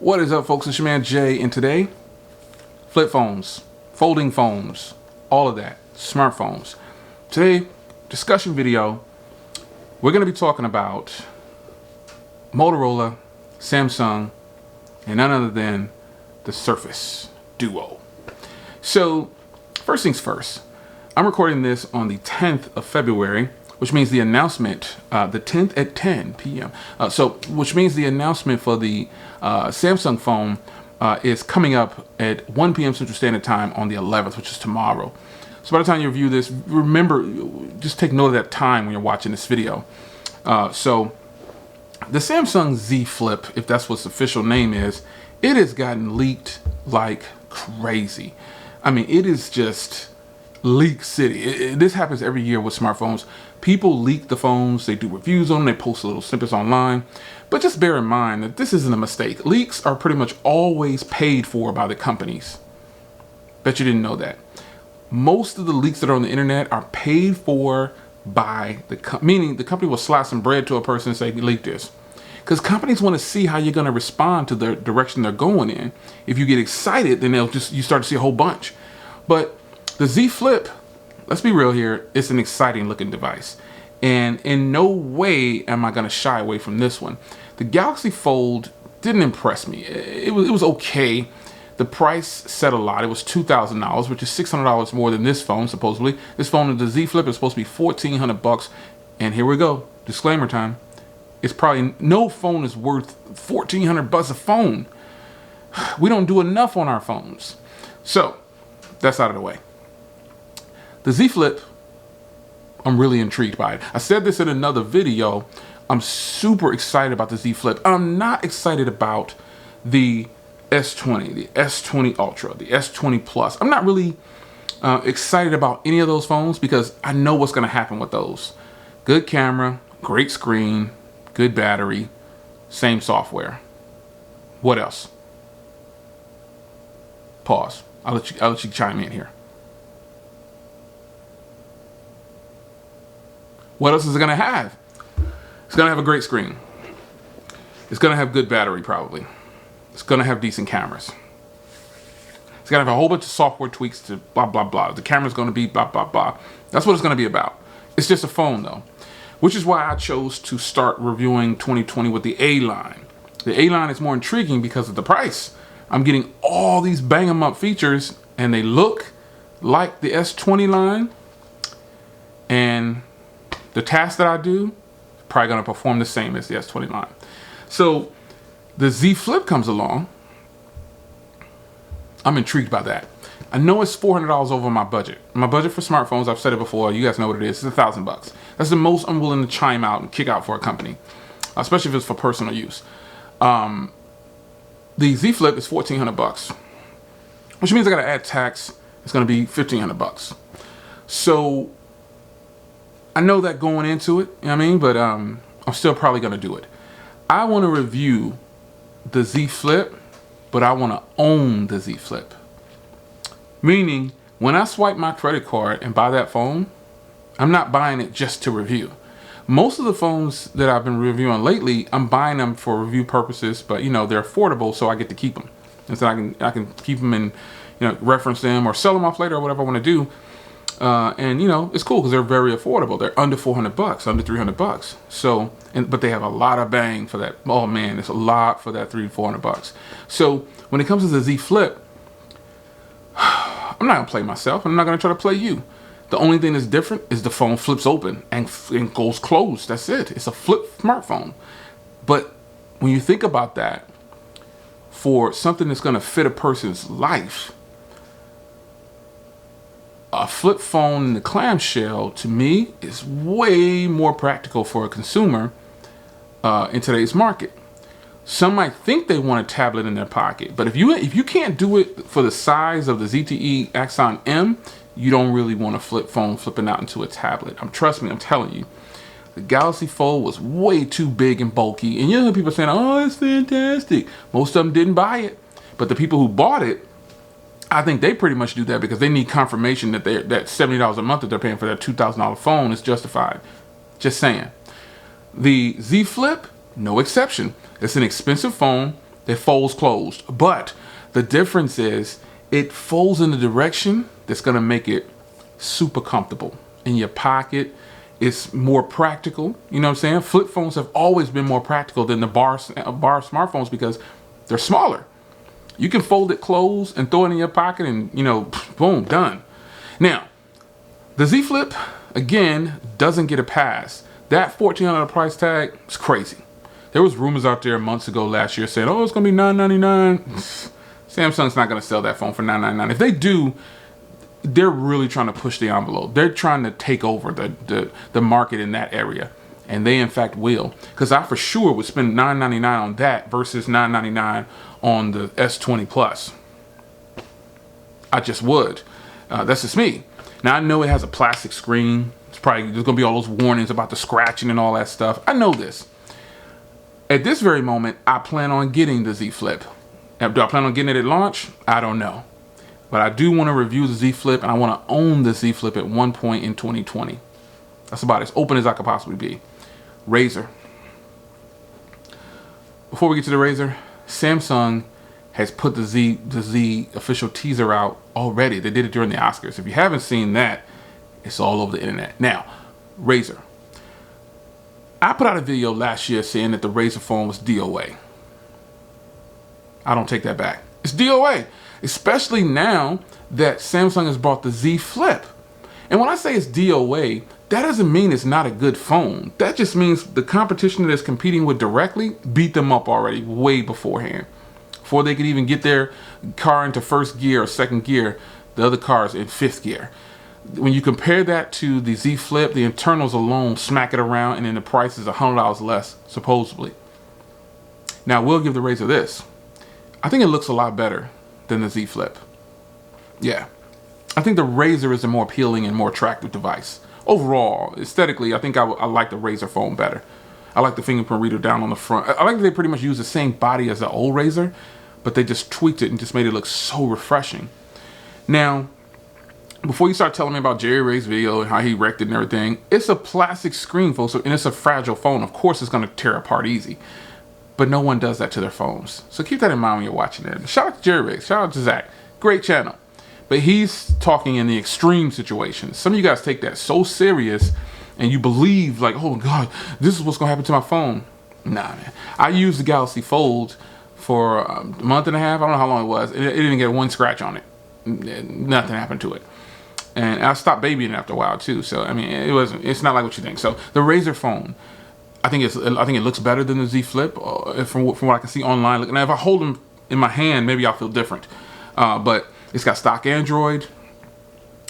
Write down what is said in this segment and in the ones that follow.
What is up, folks? It's your man Jay, and today, flip phones, folding phones, all of that, smartphones. Today, discussion video, we're going to be talking about Motorola, Samsung, and none other than the Surface Duo. So, first things first, I'm recording this on the 10th of February, which means the announcement, the 10th at 10 p.m. Which means the announcement for the Samsung phone is coming up at 1 p.m. Central Standard Time on the 11th, which is tomorrow. So by the time you review this, remember, just take note of that time when you're watching this video. So the Samsung Z Flip, if that's what its official name is, it has gotten leaked like crazy. I mean, it is just leak city. This happens every year with smartphones. People leak the phones, they do reviews on them, they post little snippets online. But just bear in mind that this isn't a mistake. Leaks are pretty much always paid for by the companies. Bet you didn't know that. Most of the leaks that are on the internet are paid for by the company, meaning the company will slide some bread to a person and say, leak this. Because companies want to see how you're going to respond to the direction they're going in. If you get excited, then you start to see a whole bunch. But the Z Flip, let's be real here, it's an exciting looking device. And in no way am I going to shy away from this one. The Galaxy Fold didn't impress me. It was okay. The price said a lot. It was $2,000, which is $600 more than this phone, supposedly. This phone, the Z Flip, is supposed to be $1,400. And here we go. Disclaimer time. It's probably, no phone is worth $1,400 a phone. We don't do enough on our phones. So, that's out of the way. The Z Flip, I'm really intrigued by it. I said this in another video. I'm super excited about the Z Flip. I'm not excited about the S20, the S20 Ultra, the S20 Plus. I'm not really excited about any of those phones because I know what's going to happen with those. Good camera, great screen, good battery, same software. What else? Pause. I'll let you chime in here. What else is it going to have? It's going to have a great screen. It's going to have good battery, probably. It's going to have decent cameras. It's going to have a whole bunch of software tweaks to blah, blah, blah. The camera's going to be blah, blah, blah. That's what it's going to be about. It's just a phone, though, which is why I chose to start reviewing 2020 with the A line. The A line is more intriguing because of the price. I'm getting all these bang-em-up features, and they look like the S20 line. And the task that I do, probably going to perform the same as the S20 line. So the Z Flip comes along. I'm intrigued by that. I know it's $400 over my budget. My budget for smartphones, I've said it before, you guys know what it is. It's $1,000. That's the most I'm willing to chime out and kick out for a company, especially if it's for personal use. The Z Flip is $1,400, which means I got to add tax. It's going to be $1,500. So I know that going into it, you know what I mean? But I'm still probably going to do it. I want to review the Z Flip, but I want to own the Z Flip. Meaning, when I swipe my credit card and buy that phone, I'm not buying it just to review. Most of the phones that I've been reviewing lately, I'm buying them for review purposes, but you know, they're affordable, so I get to keep them. And so I can keep them and, you know, reference them or sell them off later or whatever I want to do. And you know, it's cool because they're very affordable. They're under $400, under $300. So, but they have a lot of bang for that. Oh man, it's a lot for that $300 to $400. So when it comes to the Z Flip, I'm not gonna play myself. I'm not gonna try to play you. The only thing that's different is the phone flips open and goes closed. That's it. It's a flip smartphone. But when you think about that, for something that's gonna fit a person's life, a flip phone in the clamshell, to me, is way more practical for a consumer in today's market. Some might think they want a tablet in their pocket, but if you can't do it for the size of the ZTE Axon M, you don't really want a flip phone flipping out into a tablet. Trust me, I'm telling you. The Galaxy Fold was way too big and bulky, and you know people saying, "Oh, it's fantastic." Most of them didn't buy it, but the people who bought it, I think they pretty much do that because they need confirmation that that $70 a month that they're paying for that $2,000 phone is justified. Just saying. The Z Flip, no exception. It's an expensive phone. It folds closed. But the difference is it folds in a direction that's going to make it super comfortable in your pocket. It's more practical. You know what I'm saying? Flip phones have always been more practical than the bar smartphones because they're smaller. You can fold it closed and throw it in your pocket and, you know, boom, done. Now, the Z Flip, again, doesn't get a pass. That $1,400 price tag is crazy. There was rumors out there months ago last year saying, oh, it's going to be $999. Samsung's not going to sell that phone for $999. If they do, they're really trying to push the envelope. They're trying to take over the market in that area. And they, in fact, will. Because I for sure would spend $999 on that versus $999 on the S20 Plus. I just would. That's just me. Now, I know it has a plastic screen. It's probably, there's going to be all those warnings about the scratching and all that stuff. I know this. At this very moment, I plan on getting the Z Flip. Now, do I plan on getting it at launch? I don't know. But I do want to review the Z Flip, and I want to own the Z Flip at one point in 2020. That's about as open as I could possibly be. Razr. Before we get to the Razr, Samsung has put the Z official teaser out already. They did it during the Oscars. If you haven't seen that, it's all over the internet. Now, Razr. I put out a video last year saying that the Razr phone was DOA. I don't take that back. It's DOA, especially now that Samsung has brought the Z Flip. And when I say it's DOA, that doesn't mean it's not a good phone. That just means the competition that it's competing with directly beat them up already way beforehand. Before they could even get their car into first gear or second gear, the other car is in fifth gear. When you compare that to the Z Flip, the internals alone smack it around, and then the price is $100 less, supposedly. Now, we'll give the Razr this. I think it looks a lot better than the Z Flip. Yeah. I think the Razr is a more appealing and more attractive device. Overall, aesthetically, I think I like the Razr phone better. I like the fingerprint reader down on the front. I like that they pretty much use the same body as the old Razr, but they just tweaked it and just made it look so refreshing. Now, before you start telling me about Jerry Ray's video and how he wrecked it and everything, it's a plastic screen, folks, and it's a fragile phone. Of course, it's going to tear apart easy. But no one does that to their phones. So keep that in mind when you're watching it. Shout out to Jerry Ray. Shout out to Zach. Great channel. But he's talking in the extreme situations. Some of you guys take that so serious and you believe like, oh God, this is what's going to happen to my phone. Nah, man. I used the Galaxy Fold for a month and a half. I don't know how long it was. It didn't get one scratch on it. Nothing happened to it. And I stopped babying it after a while too. So, I mean, it's not like what you think. So the Razr phone, I think it looks better than the Z Flip from what I can see online. Now, if I hold them in my hand, maybe I'll feel different. But it's got stock Android.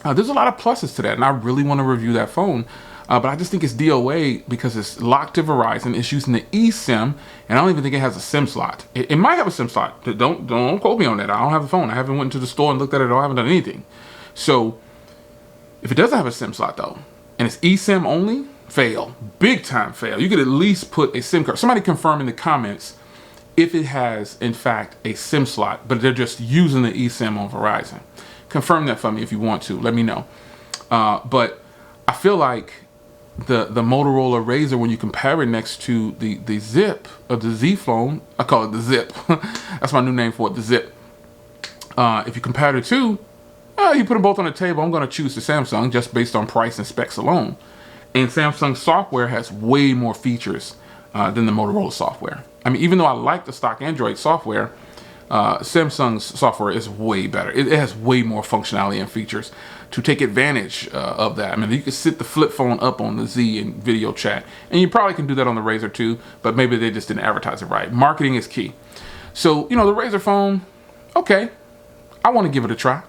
There's a lot of pluses to that, and I really want to review that phone. But I just think it's DOA because it's locked to Verizon. It's using the eSIM, and I don't even think it has a SIM slot. It might have a SIM slot. Don't quote me on that. I don't have the phone. I haven't went to the store and looked at it, or I haven't done anything. So if it doesn't have a SIM slot though, and it's eSIM only, fail. Big time fail. You could at least put a SIM card. Somebody confirm in the comments if it has, in fact, a SIM slot, but they're just using the eSIM on Verizon. Confirm that for me if you want to. Let me know. But I feel like the Motorola Razr, when you compare it next to the Zip of the Z phone, I call it the Zip. That's my new name for it, the Zip. If you compare the two, you put them both on the table, I'm going to choose the Samsung just based on price and specs alone. And Samsung software has way more features than the Motorola software. I mean, even though I like the stock Android software, Samsung's software is way better. It has way more functionality and features to take advantage of that. I mean, you can sit the flip phone up on the Z and video chat, and you probably can do that on the Razr too, but maybe they just didn't advertise it right. Marketing is key. So, you know, the Razr phone, okay, I want to give it a try.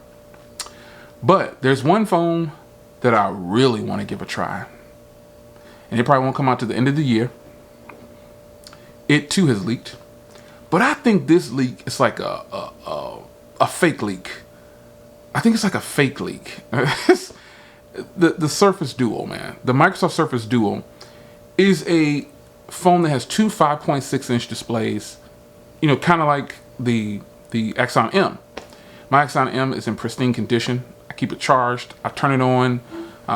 But there's one phone that I really want to give a try. And it probably won't come out to the end of the year. It too has leaked. But I think this leak is like a fake leak. I think it's like a fake leak. the Surface Duo, man. The Microsoft Surface Duo is a phone that has two 5.6-inch displays. You know, kind of like the Axon M. My Axon M is in pristine condition. I keep it charged. I turn it on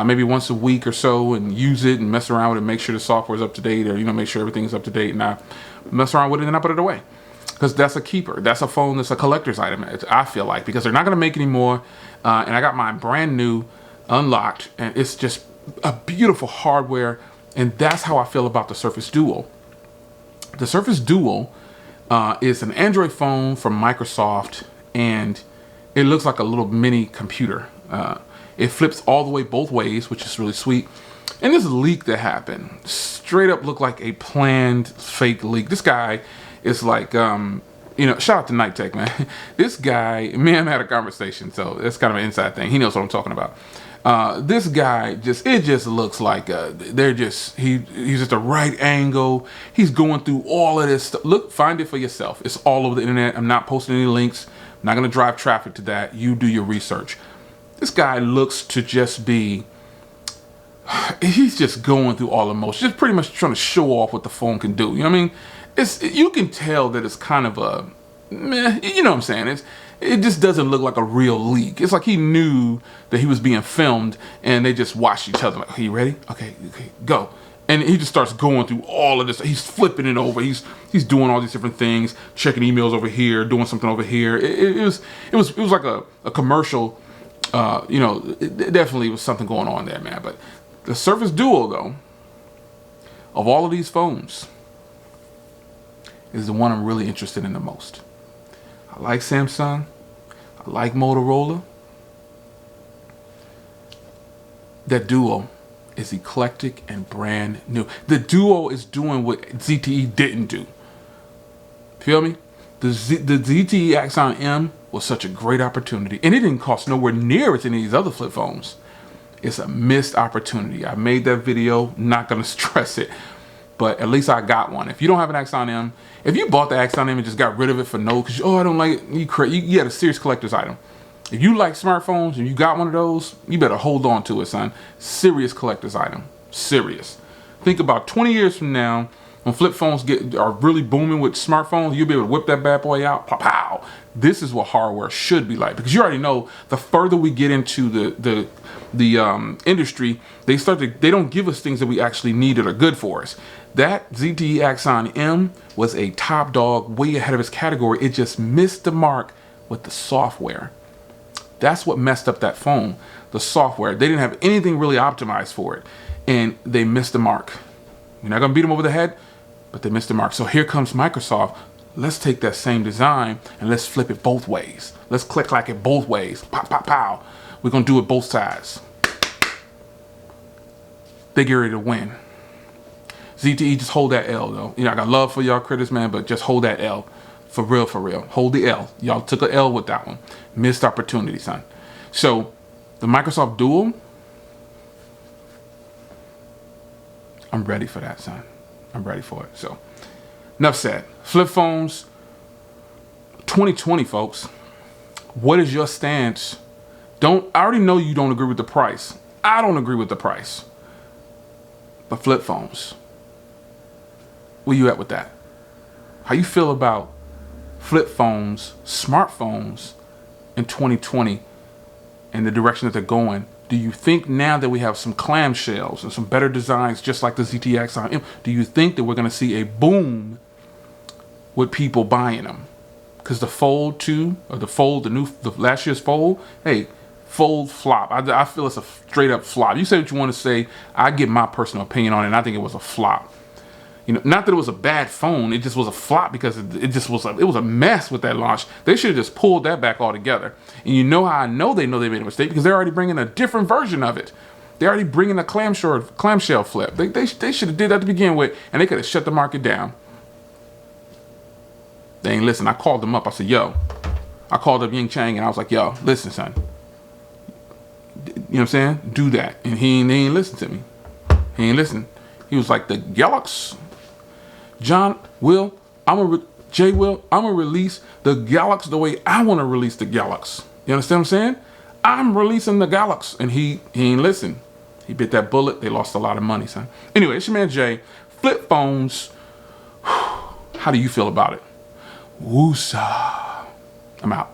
maybe once a week or so and use it and mess around with it, make sure the software is up to date, or, you know, make sure everything's up to date, and I mess around with it and I put it away. Because because that's a keeper. That's a phone that's a collector's item, I feel like, because they're not going to make any more. And I got mine brand new, unlocked, and it's just a beautiful hardware. And that's how I feel about the Surface Duo. The Surface Duo is an Android phone from Microsoft, and it looks like a little mini computer. It flips all the way both ways, which is really sweet. And this leak that happened straight up looked like a planned fake leak. This guy is like, you know, shout out to Night Tech, man. This guy, me and him had a conversation, so it's kind of an inside thing. He knows what I'm talking about. This guy it just looks like he's at the right angle. He's going through all of this stuff. Look, find it for yourself. It's all over the internet. I'm not posting any links. I'm not going to drive traffic to that. You do your research. This guy looks to just be, he's just going through all the motions, just pretty much trying to show off what the phone can do. You know what I mean? You can tell that it's kind of a, meh, you know what I'm saying? It just doesn't look like a real leak. It's like he knew that he was being filmed and they just watched each other like, "Are you ready? Okay, go." And he just starts going through all of this. He's flipping it over. He's doing all these different things, checking emails over here, doing something over here. It was like a commercial. You know, it definitely was something going on there, man. But the Surface Duo, though, of all of these phones, is the one I'm really interested in the most. I like Samsung. I like Motorola. That Duo is eclectic and brand new. The Duo is doing what ZTE didn't do. Feel me? The ZTE Axon M was such a great opportunity, and it didn't cost nowhere near as any of these other flip phones. It's a missed opportunity. I made that video, not gonna stress it, but at least I got one. If you don't have an Axon M, if you bought the Axon M and just got rid of it for no, because I don't like it, you had a serious collector's item. If you like smartphones and you got one of those, you better hold on to it, son. Serious collector's item, serious. Think about 20 years from now, when flip phones are really booming with smartphones, you'll be able to whip that bad boy out, pow, pow. This is what hardware should be like, because you already know the further we get into the industry, they don't give us things that we actually need that are good for us. That ZTE Axon M was a top dog, way ahead of its category. It just missed the mark with the software. That's what messed up that phone, the software. They didn't have anything really optimized for it, and they missed the mark. You're not gonna beat them over the head, but they missed the mark. So here comes Microsoft. Let's take that same design and let's flip it both ways. Let's click-clack it both ways. Pow, pow, pow. We're gonna do it both sides. They get ready to win. ZTE, just hold that L though. You know, I got love for y'all critics, man, but just hold that L. For real, for real. Hold the L. Y'all took an L with that one. Missed opportunity, son. So, the Microsoft Duo, I'm ready for that, son. I'm ready for it. So, enough said. Flip phones, 2020, folks. What is your stance? I already know you don't agree with the price. I don't agree with the price. But flip phones, where you at with that? How you feel about flip phones, smartphones in 2020 and the direction that they're going? Do you think now that we have some clamshells and some better designs just like the ZTE Axon M, do you think that we're going to see a boom with people buying them? Because the Fold 2, or the last year's Fold, hey, Fold flop. I feel it's a straight up flop. You say what you want to say. I give my personal opinion on it, and I think it was a flop. You know, not that it was a bad phone, it just was a flop because it was a mess with that launch. They should have just pulled that back altogether. And you know how I know they made a mistake? Because they're already bringing a different version of it. They're already bringing a clamshell flip. They should have did that to begin with, and they could have shut the market down. They ain't listen. I called them up. I said, yo. I called up Ying Chang, and I was like, yo, listen, son. You know what I'm saying? Do that. And he ain't listen to me. He ain't listen. He was like, the Galaxy. I'm gonna release the Galaxy the way I want to release the Galaxy. You understand what I'm saying? I'm releasing the Galaxy, and he ain't listen. He bit that bullet. They lost a lot of money, son. Anyway, it's your man Jay. Flip phones. How do you feel about it? Woosa. I'm out.